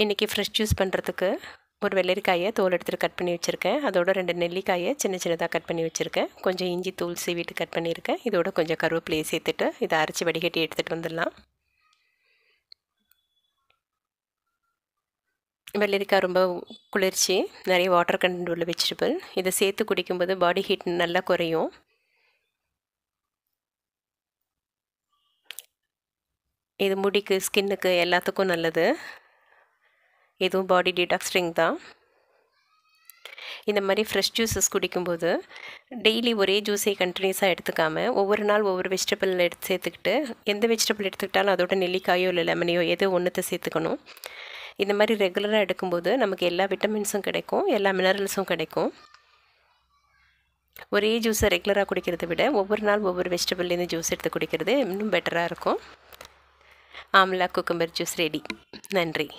இன்றைக்கி fresh juice பண்ணுறதுக்கு ஒரு வெள்ளரிக்காயை தோல் எடுத்துகிட்டு கட் பண்ணி வச்சுருக்கேன். அதோட 2 நெல்லிக்காயை சின்ன சின்னதாக கட் பண்ணி வச்சுருக்கேன். கொஞ்சம் இஞ்சி தூள் சீவிட்டு கட் பண்ணியிருக்கேன். இதோட கொஞ்சம் கருவேப்பிலையை சேர்த்துட்டு இதை அரைச்சி வடிகட்டி எடுத்துகிட்டு வந்துடலாம். வெள்ளரிக்காய் ரொம்ப குளிர்ச்சி, நிறைய வாட்டர் கண்டென்ட் உள்ள வெஜிடபிள். இதை சேர்த்து குடிக்கும்போது பாடி ஹீட் நல்லா குறையும். இது முடிக்கு, ஸ்கின்னுக்கு எல்லாத்துக்கும் நல்லது. இதுவும் பாடி டீடாக்ஸிங் தான். இந்த மாதிரி ஃப்ரெஷ் ஜூஸஸ் குடிக்கும்போது டெய்லி ஒரே ஜூஸை கண்டினியூஸாக எடுத்துக்காமல் ஒவ்வொரு நாள் ஒவ்வொரு வெஜிடபிள் எடுத்து சேர்த்துக்கிட்டு, எந்த வெஜிடபிள் எடுத்துக்கிட்டாலும் அதோட நெல்லிக்காயோ இல்லை லெமனையோ ஏதோ ஒன்றுத்தை சேர்த்துக்கணும். இந்த மாதிரி ரெகுலராக எடுக்கும்போது நமக்கு எல்லா விட்டமின்ஸும் கிடைக்கும், எல்லா மினரல்ஸும் கிடைக்கும். ஒரே ஜூஸை ரெகுலராக குடிக்கிறத விட ஒவ்வொரு நாள் ஒவ்வொரு வெஜிடபிள்லேருந்து ஜூஸ் எடுத்து குடிக்கிறது இன்னும் பெட்டராக இருக்கும். Amla cucumber juice ready. நன்றி.